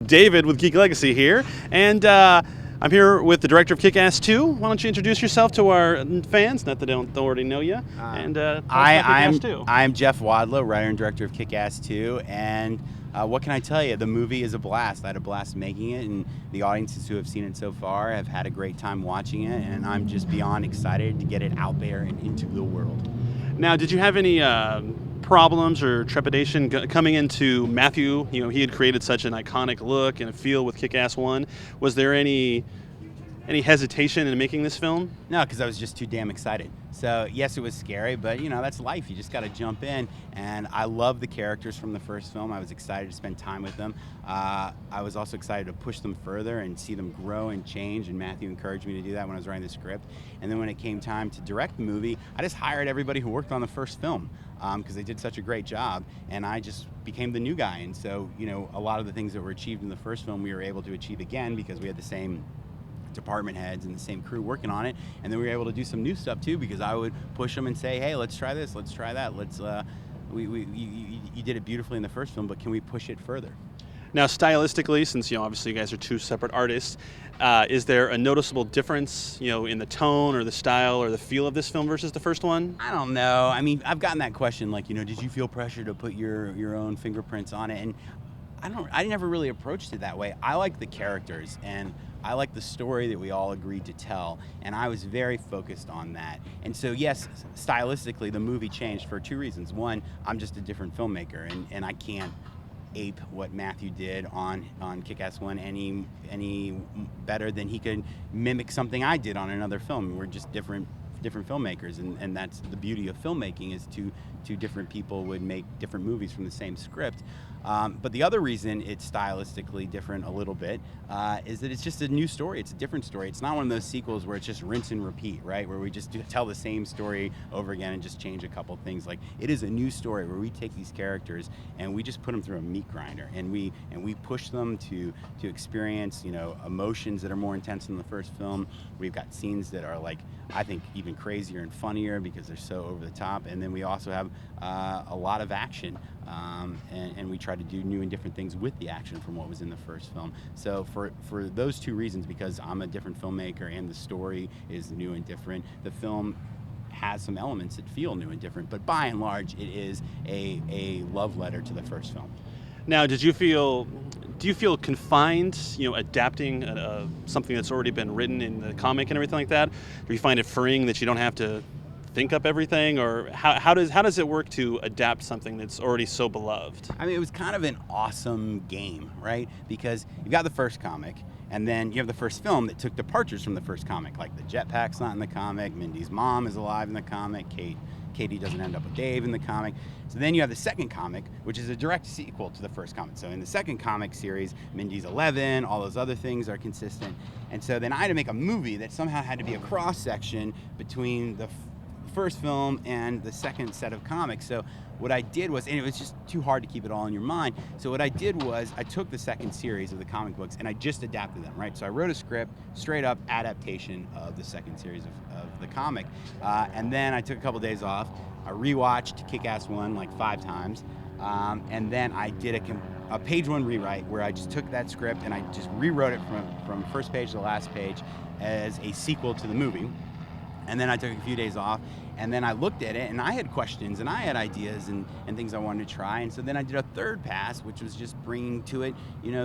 David with Geek Legacy here, and I'm here with the director of Kick-Ass 2. Why don't you introduce yourself to our fans, not that they don't already know you, and tell us about Kick-Ass 2. I'm Jeff Wadlow, writer and director of Kick-Ass 2, and what can I tell you? The movie is a blast. I had a blast making it, and the audiences who have seen it so far have had a great time watching it, and I'm just beyond excited to get it out there and into the world. Now, did you have any problems or trepidation coming into Matthew? You know, he had created such an iconic look and a feel with Kick-Ass 1. Was there any hesitation in making this film? No, because I was just too damn excited. So yes, it was scary, but you know, that's life. You just got to jump in. And I love the characters from the first film. I was excited to spend time with them. I was also excited to push them further and see them grow and change. And Matthew encouraged me to do that when I was writing the script. And then when it came time to direct the movie, I just hired everybody who worked on the first film because they did such a great job. And I just became the new guy. And so, you know, a lot of the things that were achieved in the first film, we were able to achieve again because we had the same department heads and the same crew working on it, and then we were able to do some new stuff too because I would push them and say, hey, let's try this, let's try that, you did it beautifully in the first film, but can we push it further? Now, stylistically, since obviously you guys are two separate artists, is there a noticeable difference, in the tone or the style or the feel of this film versus the first one? I don't know. I mean, I've gotten that question, like, did you feel pressure to put your own fingerprints on it? And I never really approached it that way. I like the characters and I like the story that we all agreed to tell, and I was very focused on that. And so yes, stylistically the movie changed for two reasons. One, I'm just a different filmmaker, and I can't ape what Matthew did on Kick-Ass 1 any better than he could mimic something I did on another film. We're just different filmmakers, and that's the beauty of filmmaking, is two different people would make different movies from the same script. But the other reason it's stylistically different a little bit is that it's just a new story. It's a different story. It's not one of those sequels where it's just rinse and repeat, right? Where we just tell the same story over again and just change a couple things. Like, it is a new story where we take these characters and we just put them through a meat grinder, and we push them to experience emotions that are more intense than the first film. We've got scenes that are, like, I think even crazier and funnier because they're so over the top, and then we also have a lot of action, and we try to do new and different things with the action from what was in the first film. So for those two reasons, because I'm a different filmmaker and the story is new and different, the film has some elements that feel new and different, but by and large it is a love letter to the first film. Now, do you feel confined, adapting something that's already been written in the comic and everything like that? Do you find it freeing that you don't have to think up everything, or how does it work to adapt something that's already so beloved? I mean, it was kind of an awesome game, right? Because you've got the first comic, and then you have the first film that took departures from the first comic, like the jetpack's not in the comic, Mindy's mom is alive in the comic, Katie doesn't end up with Dave in the comic. So then you have the second comic, which is a direct sequel to the first comic. So in the second comic series, Mindy's 11, all those other things are consistent. And so then I had to make a movie that somehow had to be a cross-section between the first film and the second set of comics. So what I did was, and it was just too hard to keep it all in your mind, so what I did was I took the second series of the comic books and I just adapted them, right? So I wrote a script, straight up adaptation of the second series of the comic, and then I took a couple days off. I rewatched Kick-Ass 1 like 5 times, and then I did a page 1 rewrite where I just took that script and I just rewrote it from first page to last page as a sequel to the movie. And then I took a few days off, and then I looked at it, and I had questions, and I had ideas and things I wanted to try. And so then I did a third pass, which was just bringing to it,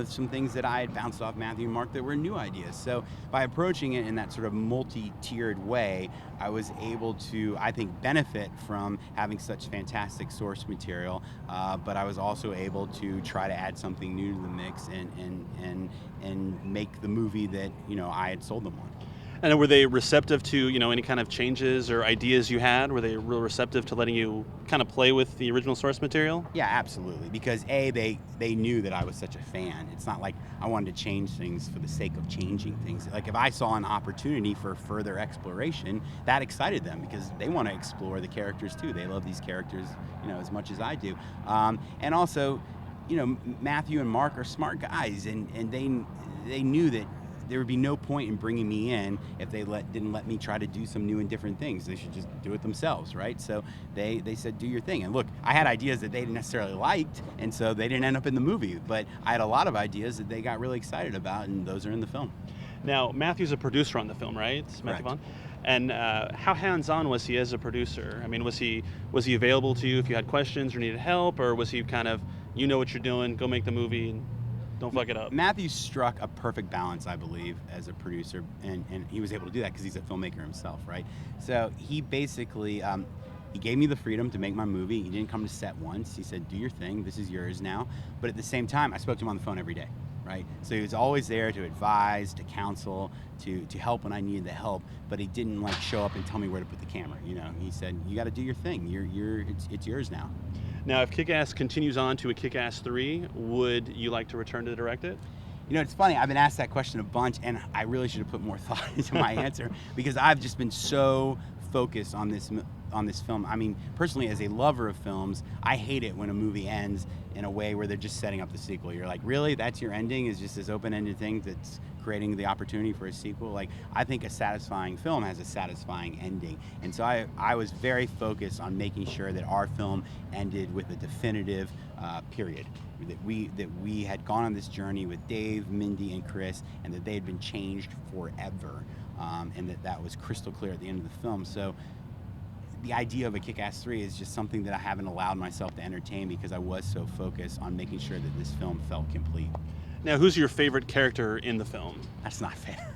some things that I had bounced off Matthew and Mark that were new ideas. So by approaching it in that sort of multi-tiered way, I was able to, I think, benefit from having such fantastic source material, but I was also able to try to add something new to the mix and make the movie that, I had sold them on. And were they receptive to, any kind of changes or ideas you had? Were they real receptive to letting you kind of play with the original source material? Yeah, absolutely. Because they knew that I was such a fan. It's not like I wanted to change things for the sake of changing things. Like, if I saw an opportunity for further exploration, that excited them because they want to explore the characters too. They love these characters, as much as I do. And also, Matthew and Mark are smart guys, and they knew that there would be no point in bringing me in if they didn't let me try to do some new and different things. They should just do it themselves, right? So they said, do your thing. And look, I had ideas that they didn't necessarily liked, and so they didn't end up in the movie. But I had a lot of ideas that they got really excited about, and those are in the film. Now, Matthew's a producer on the film, right? Matthew Vaughn. And how hands-on was he as a producer? I mean, was he available to you if you had questions or needed help, or was he kind of, you know what you're doing, go make the movie and don't fuck it up? Matthew struck a perfect balance, I believe, as a producer, and he was able to do that because he's a filmmaker himself, right? So he basically, he gave me the freedom to make my movie. He didn't come to set once. He said, do your thing, this is yours now. But at the same time, I spoke to him on the phone every day. Right? So he was always there to advise, to counsel, to help when I needed the help, but he didn't like show up and tell me where to put the camera. You know, he said, you got to do your thing. It's yours now. Now, if Kick-Ass continues on to a Kick-Ass 3, would you like to return to direct it? You know, it's funny, I've been asked that question a bunch, and I really should have put more thought into my answer because I've just been so focused on this film. I mean, personally, as a lover of films, I hate it when a movie ends in a way where they're just setting up the sequel. You're like, really? That's your ending? Is just this open-ended thing that's creating the opportunity for a sequel? Like, I think a satisfying film has a satisfying ending. And so I was very focused on making sure that our film ended with a definitive period. That we had gone on this journey with Dave, Mindy, and Chris, and that they had been changed forever. And that was crystal clear at the end of the film. So the idea of a Kick-Ass 3 is just something that I haven't allowed myself to entertain because I was so focused on making sure that this film felt complete. Now, who's your favorite character in the film? That's not fair.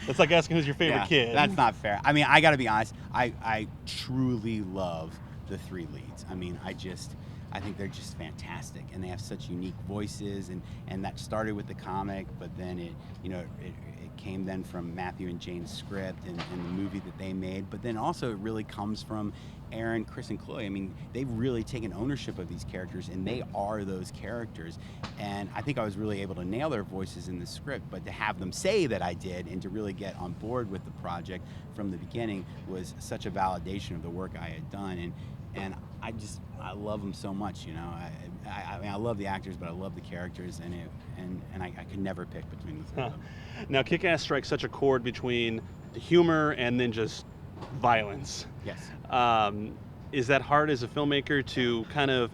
It's like asking who's your favorite kid. That's not fair. I mean, I got to be honest. I truly love the three leads. I mean, I think they're just fantastic, and they have such unique voices, and that started with the comic, but then it came then from Matthew and Jane's script and the movie that they made, but then also it really comes from Aaron, Chris, and Chloe. I mean, they've really taken ownership of these characters, and they are those characters, and I think I was really able to nail their voices in the script, but to have them say that I did and to really get on board with the project from the beginning was such a validation of the work I had done, and I love them so much, you know. I mean, I love the actors, but I love the characters, and I could never pick between the three of them. Now, Kick-Ass strikes such a chord between the humor and then just violence. Yes. Is that hard as a filmmaker to kind of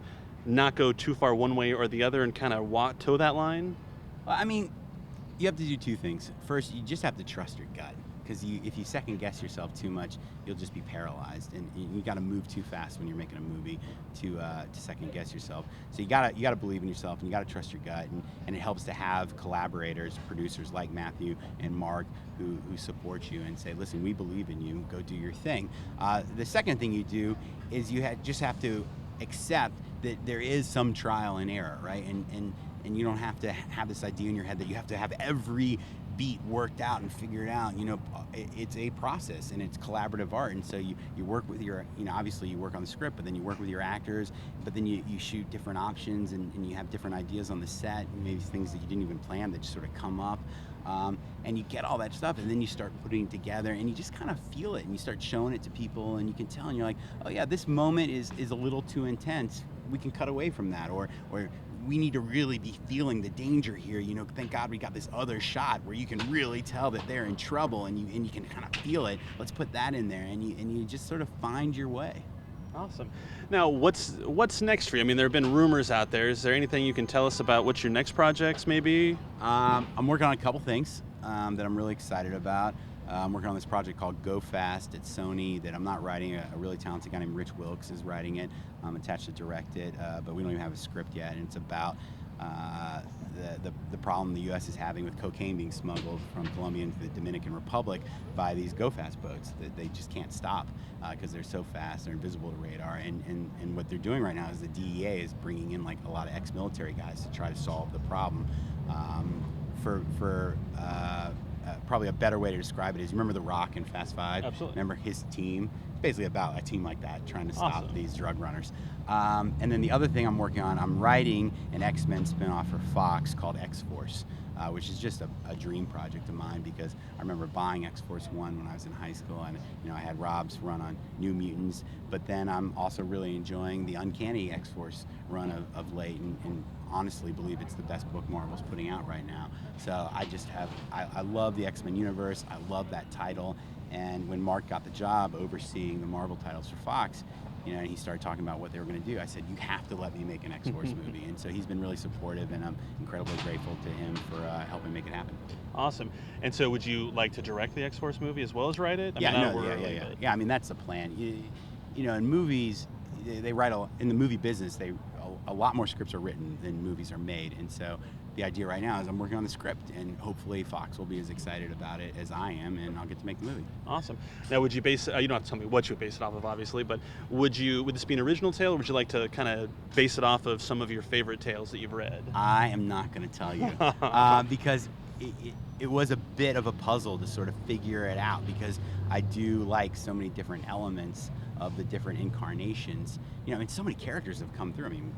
not go too far one way or the other and kind of toe that line? Well, I mean, you have to do two things. First, you just have to trust your gut. Because if you second guess yourself too much, you'll just be paralyzed, and you got to move too fast when you're making a movie to second guess yourself. So you gotta believe in yourself, and you gotta trust your gut, and it helps to have collaborators, producers like Matthew and Mark who support you and say, listen, we believe in you, go do your thing. The second thing you do is you just have to accept that there is some trial and error, right? And you don't have to have this idea in your head that you have to have every beat worked out and figured out. You know, it's a process, and it's collaborative art, and so you work with your, you know, obviously you work on the script, but then you work with your actors, but then you shoot different options, and you have different ideas on the set, maybe things that you didn't even plan that just sort of come up, and you get all that stuff, and then you start putting it together, and you just kind of feel it, and you start showing it to people, and you can tell, and you're like, oh yeah, this moment is a little too intense, we can cut away from that, or we need to really be feeling the danger here. You know, thank God we got this other shot where you can really tell that they're in trouble, and you can kind of feel it. Let's put that in there, and you just sort of find your way. Awesome. Now, what's next for you? I mean, there have been rumors out there. Is there anything you can tell us about what your next projects may be? I'm working on a couple things that I'm really excited about. I'm working on this project called Go Fast at Sony that I'm not writing. A really talented guy named Rich Wilkes is writing it. I'm attached to direct it, but we don't even have a script yet. And it's about the problem the U.S. is having with cocaine being smuggled from Colombia into the Dominican Republic by these Go Fast boats that they just can't stop because they're so fast, they're invisible to radar. And what they're doing right now is the DEA is bringing in like a lot of ex-military guys to try to solve the problem. Probably a better way to describe it is, you remember The Rock in Fast Five? Absolutely. Remember his team? It's basically about a team like that trying to stop Awesome. these drug runners. And then the other thing I'm working on, I'm writing an X-Men spinoff for Fox called X-Force. which is just a dream project of mine, because I remember buying X-Force 1 when I was in high school, and I had Rob's run on New Mutants, but then I'm also really enjoying the Uncanny X-Force run of late, and honestly believe it's the best book Marvel's putting out right now. So I love the X-Men universe, I love that title, and when Mark got the job overseeing the Marvel titles for Fox, and he started talking about what they were going to do, I said, you have to let me make an X-Force movie. And so he's been really supportive, and I'm incredibly grateful to him for helping make it happen. Awesome. And so would you like to direct the X-Force movie as well as write it? Yeah, I mean, that's the plan. In movies, they write in the movie business, a lot more scripts are written than movies are made. And so the idea right now is I'm working on the script, and hopefully Fox will be as excited about it as I am, and I'll get to make the movie. Awesome. Now, would you base it, you don't have to tell me what you would base it off of, obviously, but would this be an original tale, or would you like to kind of base it off of some of your favorite tales that you've read? I am not going to tell you, because it was a bit of a puzzle to sort of figure it out, because I do like so many different elements of the different incarnations. And so many characters have come through. I mean,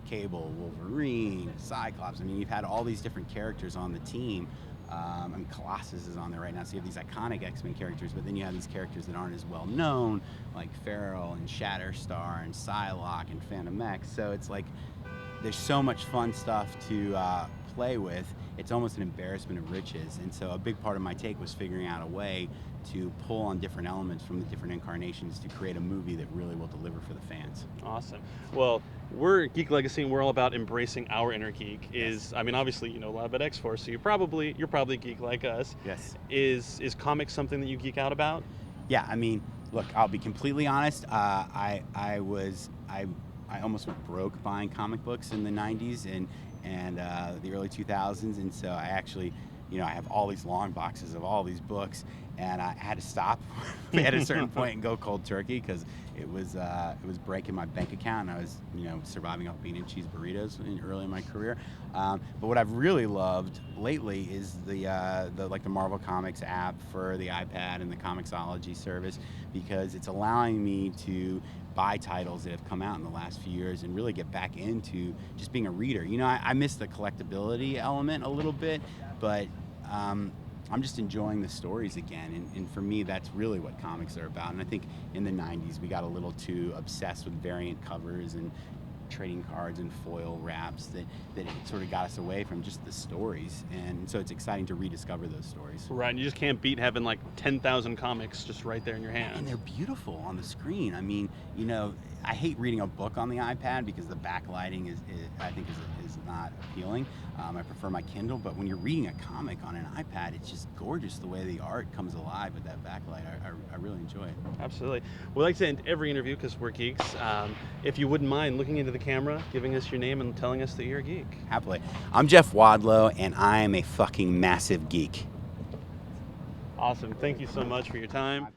Cable, Wolverine, Cyclops. I mean, you've had all these different characters on the team. I mean, Colossus is on there right now, so you have these iconic X-Men characters, but then you have these characters that aren't as well known, like Feral and Shatterstar and Psylocke and Phantom X. So it's like there's so much fun stuff to play with. It's almost an embarrassment of riches. And so a big part of my take was figuring out a way to pull on different elements from the different incarnations to create a movie that really will deliver for the fans. Awesome. Well, we're Geek Legacy, and we're all about embracing our inner geek. Obviously you know a lot about X-Force, so you're probably a geek like us. Yes. Is comics something that you geek out about? Yeah, I mean, look, I'll be completely honest. I almost went broke buying comic books in the 90s and the early 2000s, and so I actually, I have all these long boxes of all these books, and I had to stop at a certain point and go cold turkey, because it was breaking my bank account, and I was surviving off bean and cheese burritos early in my career. But what I've really loved lately is the Marvel Comics app for the iPad and the Comixology service, because it's allowing me to buy titles that have come out in the last few years and really get back into just being a reader. I miss the collectability element a little bit, but I'm just enjoying the stories again, and for me, that's really what comics are about. And I think in the 90s, we got a little too obsessed with variant covers and trading cards and foil wraps that it sort of got us away from just the stories. And so it's exciting to rediscover those stories. Right, and you just can't beat having like 10,000 comics just right there in your hand. And they're beautiful on the screen. I mean, I hate reading a book on the iPad because the backlighting is not appealing. I prefer my Kindle, but when you're reading a comic on an iPad, it's just gorgeous the way the art comes alive with that backlight. I really enjoy it. Absolutely. We like to end every interview, because we're geeks. If you wouldn't mind looking into the camera, giving us your name, and telling us that you're a geek. Happily. I'm Jeff Wadlow, and I am a fucking massive geek. Awesome. Thank you so much for your time.